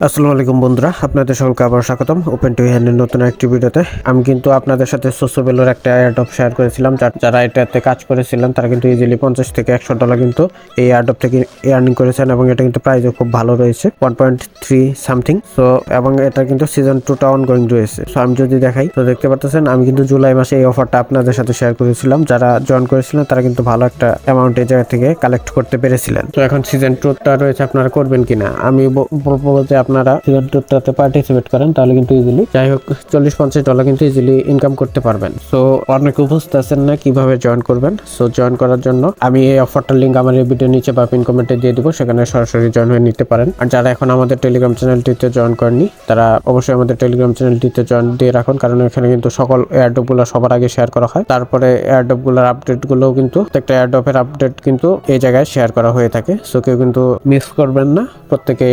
আসসালামু আলাইকুম বন্ধুরা, আপনাদের সকলকে আবার স্বাগতম ওপেন টু হ্যান্ডের নতুন একটি ভিডিওতে। আমি কিন্তু আপনাদের সাথে সোসোবেলোর একটা এয়ারড্রপ শেয়ার করেছিলাম। যারা এটাতে কাজ করেছিলেন তারা কিন্তু ইজিলি $50 থেকে $100 কিন্তু এই এয়ারড্রপ থেকে আর্নিং করেছেন এবং এটা কিন্তু প্রাইসও খুব ভালো রয়েছে 1.3 সামথিং। সো এবং এটা কিন্তু সিজন 2টা অনগোয়িং রয়েছে। সো আমি যদি দেখাই তো দেখতে পাচ্ছেন আমি কিন্তু জুলাই মাসে এই অফারটা আপনাদের সাথে শেয়ার করেছিলাম। যারা জয়েন করেছিলেন তারা কিন্তু ভালো একটা অ্যামাউন্ট এই জায়গা থেকে কালেক্ট করতে পেরেছিলেন। তো এখন সিজন 2টা রয়েছে, আপনারা করবেন কিনা আমি বলবো যে আপনারা সিজন 2টাতে পার্টিসিপেট করেন, তাহলে কিন্তু ইজিলি যাই হোক $40-50 কিন্তু ইজিলি ইনকাম করতে পারবেন। সো অনেকে বুঝতে আছেন না কিভাবে জয়েন করবেন। সো জয়েন করার জন্য আমি এই অফারটার লিঙ্ক আমার এই ভিডিও নিচে বা পিন কমেন্টে দিয়ে দিব, সেখানে সরাসরি জয়েন হয়ে নিতে পারেন। আর যারা এখন আমাদের টেলিগ্রাম চ্যানেলটিতে জয়েন করেনি তারা অবশ্যই আমাদের টেলিগ্রাম চ্যানেলটিতে জয়েন দিয়ে রাখুন, কারণ এখানে কিন্তু সকল এয়ারড্রপ গুলো সবার আগে শেয়ার করা হয়। তারপরে এয়ারড্রপ গুলোর আপডেট গুলো কিন্তু একটা এয়ারড্রপের আপডেট কিন্তু এই জায়গায় শেয়ার করা হয়ে থাকে। সো কেউ কিন্তু মিস করবেন না, প্রত্যেকে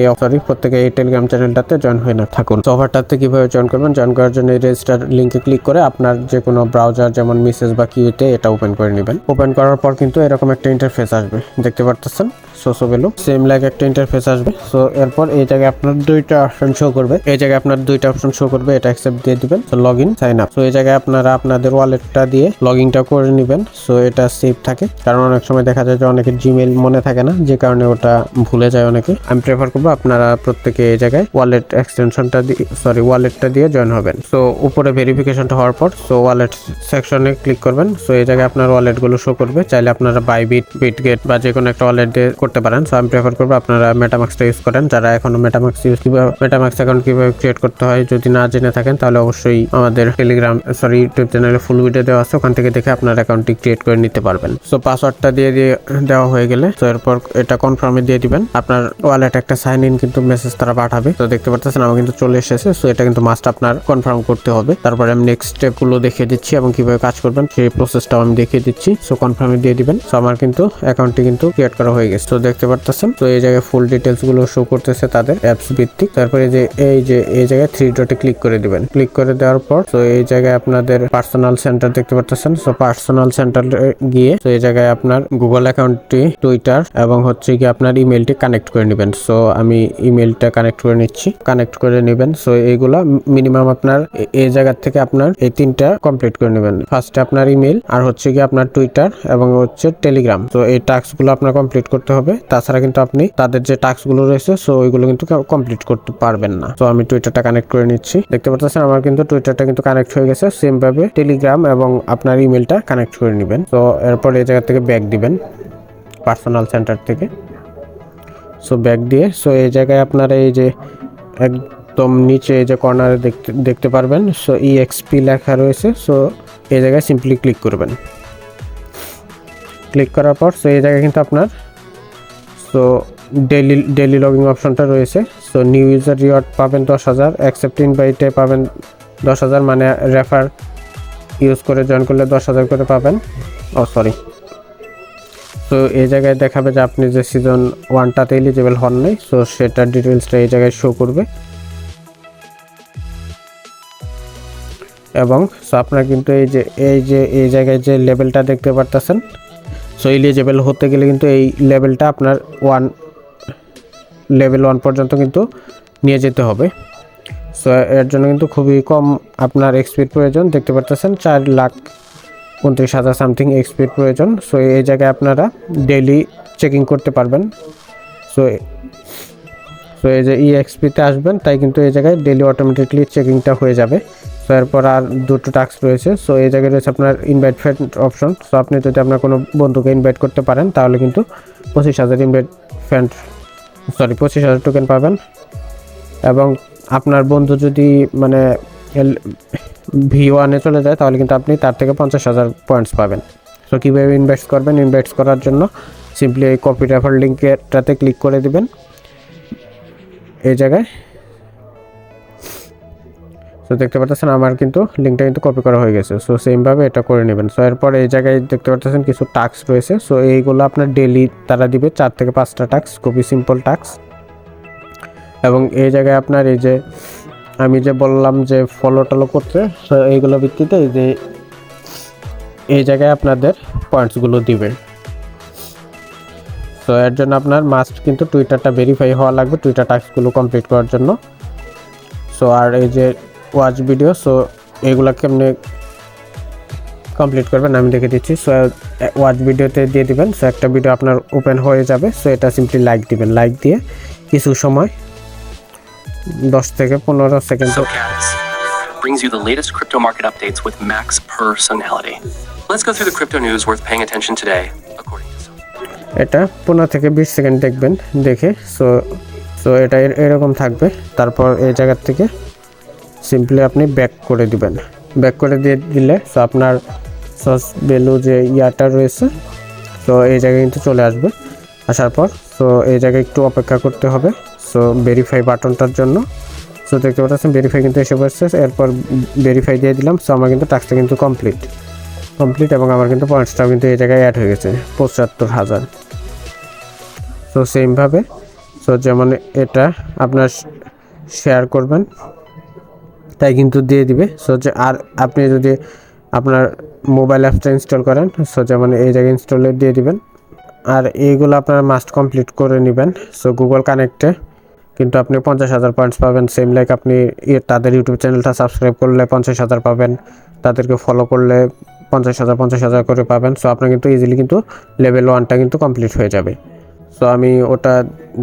এই টেলিগ্রাম চ্যানেলটাতে জয়েন হয়ে না থাকুন। তো অফারটাতে কিভাবে জয়েন করবেন, জয়েন করার জন্য এই রেজিস্টার লিংকে ক্লিক করে আপনার যে কোনো ব্রাউজার যেমন মেসেজ বা কিউতে এটা ওপেন করে নেবেন। ওপেন করার পর কিন্তু এরকম একটা ইন্টারফেস আসবে, দেখতে পারতেছেন সোসোবেলো সেম লাইক একটা ইন্টারফেস আসবে। সো এরপর এই জায়গায় আপনার দুইটা অপশন শো করবে, এটা অ্যাকসেপ্ট দিয়ে দিবেন। So log in sign up. সো এই জায়গায় আপনারা আপনাদের ওয়ালেটটা দিয়ে লগ ইনটা করে নেবেন। সো এটা সেভ থাকে, কারণ অনেক সময় দেখা যায় যে অনেকের জিমেইল মনে থাকে না, যে কারণে ওটা ভুলে যায় অনেকে। আমি প্রেফার করবো আপনারা প্রত্যেকে এই জায়গায় ওয়ালেটটা দিয়ে জয়েন হবেন। সো উপরে ভেরিফিকেশনটা হওয়ার পর সো ওয়ালেট সেকশনে ক্লিক করবেন। সো এই জায়গায় আপনার ওয়ালেট গুলো শো করবে, চাইলে আপনারা বাইবিট, বিটগেট বা যে কোনো একটা ওয়ালেট দিয়ে করতে পারেন। সো আমি প্রেফার করবো আপনারা মেটামাক্সটা ইউজ করেন। যারা এখনো মেটামাক্স অ্যাকাউন্ট কিভাবে ক্রিয়েট করতে হয় যদি না জেনে থাকেন, তাহলে অবশ্যই আমাদের ইউটিউব চ্যানেলে ফুল ভিডিও দেওয়া আছে, ওখান থেকে দেখে আপনার অ্যাকাউন্টটি ক্রিয়েট করে নিতে পারবেন। সো পাসওয়ার্ডটা দিয়ে দেওয়া হয়ে গেলে তো এরপর এটা কনফার্মে দিয়ে দিবেন। আপনার ওয়ালেট একটা সাইন ইন কিন্তু মেসেজ তারা পাঠাবে। তো দেখতে পাচ্ছেন আমার কিন্তু চলে এসেছে। সো এটা কিন্তু মাস্ট আপনার কনফার্ম করতে হবে। তারপরে আমি নেক্সট স্টেপ গুলো দেখিয়ে দিচ্ছি এবং কিভাবে কাজ করবেন সেই প্রসেসটাও আমি দেখিয়ে দিচ্ছি। সো কনফার্মে দিয়ে দিবেন। সো আমার কিন্তু অ্যাকাউন্টটি কিন্তু ক্রিয়েট করা হয়ে গেছে। তো দেখতে পাচ্ছেন তো এই জায়গায় ফুল ডিটেলস গুলো শো করতেছে তাদের অ্যাপস ভিত্তিক। তারপরে এই জায়গায় 3 ডটে ক্লিক করে দিবেন। ক্লিক করে দেওয়ার পর তো এই জায়গায় আপনাদের পার্সোনাল সেন্টার দেখতে পাচ্ছেন। সো পার্সোনাল সেন্টারে গিয়ে তো এই জায়গায় আপনার গুগল অ্যাকাউন্টটি, টুইটার এবং হচ্ছে কি আপনার ইমেলটি কানেক্ট করে নেবেন। সো আমি ইমেলটা কানেক্ট করে নিচ্ছি, কানেক্ট করে নেবেন। সো এইগুলা মিনিমাম আপনার এই জায়গা থেকে আপনার এই 3টা কমপ্লিট করে নেবেন। ফার্স্টে আপনার ইমেল, আর হচ্ছে কি আপনার টুইটার এবং হচ্ছে টেলিগ্রাম। তো এই টাস্ক গুলো আপনার কমপ্লিট করতে হবে, তাছাড়া কিন্তু আপনি তাদের যে টাস্ক গুলো রয়েছে সো ওইগুলো কিন্তু কমপ্লিট করতে পারবেন না। তো আমি টুইটারটা কানেক্ট করে নিচ্ছি, দেখতে পাচ্ছেন আমার কিন্তু টুইটারটা কিন্তু কানেক্ট হয়ে গেছে। সেম ভাবে টেলিগ্রাম এবং আপনার ইমেলটা কানেক্ট করে নেবেন। তো এরপর এই জায়গা থেকে ব্যাক দিবেন পার্সোনাল সেন্টার থেকে। সো ব্যাক দিয়ে সো এই জায়গায় আপনার এই যে একদম নিচে এই যে কর্নারে দেখতে পারবেন সো EXP লেখা রয়েছে। সো এই জায়গায় সিম্পলি ক্লিক করবেন। ক্লিক করার পর সো এই জায়গায় কিন্তু আপনার সো ডেইলি লগইন অপশনটা রয়েছে। সো নিউ ইউজার রিওয়ার্ড পাবেন 10,000, অ্যাকসেপ্ট ইনভাইটে পাবেন 10,000, মানে রেফার ইউজ করে জয়েন করলে 10,000 করে পাবেন। তো এই জায়গায় দেখাবে যে আপনি যে সিজন 1টাতে এলিজিবল হন নাই। সো সেটার ডিটেলসটা এই জায়গায় শো করবে এবং সো আপনার কিন্তু এই জায়গায় যে লেভেলটা দেখতে পারতেছেন, সো এলিজিবল হতে গেলে কিন্তু এই লেভেলটা আপনার লেভেল 1 পর্যন্ত কিন্তু নিয়ে যেতে হবে। সো এর জন্য কিন্তু খুবই কম আপনার এক্সপির প্রয়োজন, দেখতে পারতেছেন 4,29,000 সামথিং এক্সপির প্রয়োজন। সো এই জায়গায় আপনারা ডেইলি চেকিং করতে পারবেন। সো এই যে EXP-তে আসবেন, তাই কিন্তু এই জায়গায় ডেইলি অটোমেটিকলি চেকিংটা হয়ে যাবে। সো এরপর আর দুটো টাস্ক রয়েছে। সো এই জায়গায় রয়েছে আপনার ইনভাইট ফ্রেন্ড অপশন। সো আপনি যদি আপনার কোনো বন্ধুকে ইনভাইট করতে পারেন তাহলে কিন্তু 25,000 টোকেন পাবেন। এবং আপনার বন্ধু যদি মানে V1-এ চলে যায় তাহলে কিন্তু আপনি তার থেকে 50,000 পয়েন্টস পাবেন। সো কীভাবে ইনভেস্ট করবেন, ইনভেস্ট করার জন্য সিম্পলি এই কপি রেফার লিঙ্কটাতে ক্লিক করে দিবেন এই জায়গায়। সো দেখতে পাচ্ছেন আমার কিন্তু লিঙ্কটা কিন্তু কপি করা হয়ে গেছে। সো সেমভাবে এটা করে নেবেন। সো এরপর এই জায়গায় দেখতে পাচ্ছেন কিছু টাস্ক রয়েছে। সো এইগুলো আপনার ডেইলি তারা দিবে 4 থেকে 5টা টাস্ক, খুবই সিম্পল টাস্ক। এবং এই জায়গায় আপনার এই যে আমি যে বললাম যে ফলো টলো করতে, সো এইগুলো ভিত্তিতে এই জায়গায় আপনাদের পয়েন্টসগুলো দিবে। সো এর জন্য আপনার মাস্ট কিন্তু টুইটারটা ভেরিফাই হওয়া লাগবে টুইটার টাস্কগুলো কমপ্লিট করার জন্য। সো আর এই যে ওয়াচ ভিডিও, সো এগুলা কেমনে কমপ্লিট করবেন আমি দেখে দিচ্ছি। সো ওয়াচ ভিডিওতে দিয়ে দিবেন। সো একটা ভিডিও আপনার ওপেন হয়ে যাবে। সো এটা সিম্পলি লাইক দিবেন, লাইক দিয়ে কিছু সময় 10 থেকে 15 second brings you the latest crypto market updates with max personality. Let's go through the crypto news worth paying attention today, according to এটা 15 থেকে 20 সেকেন্ড দেখবেন, দেখে সো এটা এরকম থাকবে। তারপর এই জায়গা থেকে সিম্পলি আপনি ব্যাক করে দিবেন। ব্যাক করে দিয়ে দিলে সো আপনার সস ভ্যালু যে ইয়াটা রয়েছে সো এই জায়গায় কিন্তু চলে আসবে। আসার পর সো এই জায়গায় একটু অপেক্ষা করতে হবে সো ভেরিফাই বাটনটার জন্য। সো দেখতে পাচ্ছেন ভেরিফাই কিন্তু এসে পড়ছে। এরপর ভেরিফাই দিয়ে দিলাম। সো আমার কিন্তু টাস্কটা কিন্তু কমপ্লিট এবং আমার কিন্তু পয়েন্টসটাও কিন্তু এই জায়গায় অ্যাড হয়ে গেছে ৭৫,০০০। সো সেমভাবে সো যেমন এটা আপনার শেয়ার করবেন তাই কিন্তু দিয়ে দিবে। সো যে আর আপনি যদি আপনার মোবাইল অ্যাপসটা ইনস্টল করেন সো যেমন এই জায়গায় ইনস্টলে দিয়ে দিবেন। আর এইগুলো আপনারা মাস্ট কমপ্লিট করে নেবেন। সো গুগল কানেক্টে কিন্তু আপনি 50,000 পয়েন্টস পাবেন। সেম লাইক আপনি তাদের ইউটিউব চ্যানেলটা সাবস্ক্রাইব করলে 50,000 পাবেন, তাদেরকে ফলো করলে 50,000 করে পাবেন। সো আপনার কিন্তু ইজিলি কিন্তু লেভেল 1টা কিন্তু কমপ্লিট হয়ে যাবে। সো আমি ওটা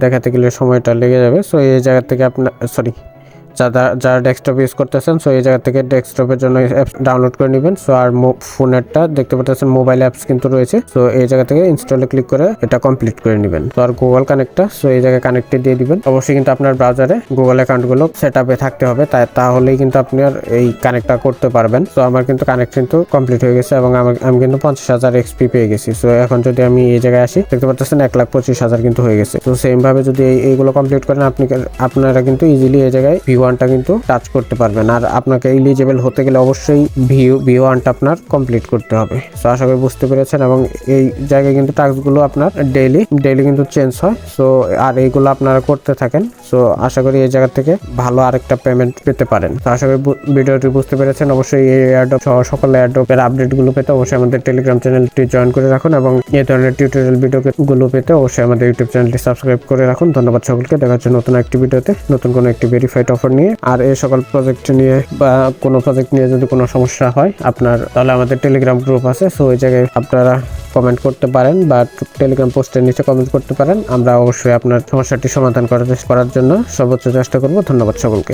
দেখাতে গেলে সময়টা লেগে যাবে। সো এই জায়গা থেকে আপনার যারা ডেস্কটপ ইউজ করতেছেন সো এই জায়গা থেকে ডেস্কটপের জন্য অ্যাপস ডাউনলোড করে নেবেন। সো আর ফোনেরটা দেখতে পাচ্ছেন মোবাইল অ্যাপস কিন্তু রয়েছে। সো এই জায়গা থেকে ইনস্টলে ক্লিক করে এটা কমপ্লিট করে নেবেন। তো আর গুগল কানেক্টটা সো এই জায়গায় কানেক্টে দিয়ে দিবেন। অবশ্যই কিন্তু আপনার ব্রাউজারে গুগল অ্যাকাউন্টগুলো সেট আপে থাকতে হবে, তাহলেই কিন্তু আপনি আর এই কানেক্টটা করতে পারবেন। সো আমার কিন্তু কানেক্ট কিন্তু কমপ্লিট হয়ে গেছে এবং আমি কিন্তু 50,000 এক্সপি পেয়ে গেছি। সো এখন যদি আমি এই জায়গায় আসি দেখতে পাচ্ছেন 1,25,000 কিন্তু হয়ে গেছে। তো সেম ভাবে যদি এইগুলো কমপ্লিট করেন আপনারা কিন্তু ইজিলি এই জায়গায় V1টা কিন্তু টাচ করতে পারবেন। আর আপনাকে এলিজিবল হতে গেলে অবশ্যই V1টা আপনার কমপ্লিট করতে হবে। সো আশা করি বুঝতে পেরেছেন। এবং এই জায়গায় কিন্তু টাস্কগুলো আপনার ডেইলি কিন্তু চেঞ্জ হয়। সো আর এইগুলো আপনারা করতে থাকেন। সো আশা করি এই জায়গা থেকে ভালো আরেকটা পেমেন্ট পেতে পারেন। তো আশা করি ভিডিওটি বুঝতে পেরেছেন। অবশ্যই এই এয়ারড্রপ সহ সকল এয়ারড্রপের আপডেটগুলো পেতে অবশ্যই আমাদের টেলিগ্রাম চ্যানেলটি জয়েন করে রাখুন এবং এই ধরনের টিউটোরিয়াল ভিডিওগুলো পেতে অবশ্যই আমাদের ইউটিউব চ্যানেলটি সাবস্ক্রাইব করে রাখুন। ধন্যবাদ সকলকে। দেখা হচ্ছে নতুন একটি ভিডিওতে নতুন কোনো একটি ভেরিফাইড অফার নিয়ে। আর এই সকল প্রজেক্ট নিয়ে বা কোনো প্রজেক্ট নিয়ে যদি কোনো সমস্যা হয় আপনার, তাহলে আমাদের টেলিগ্রাম গ্রুপ আছে। সো ওই জায়গায় আপনারা কমেন্ট করতে পারেন বা টেলিগ্রাম পোস্টের নিচে কমেন্ট করতে পারেন। আমরা অবশ্যই আপনার সমস্যাটি সমাধান করার জন্য সর্বোচ্চ চেষ্টা করব। ধন্যবাদ সকলকে।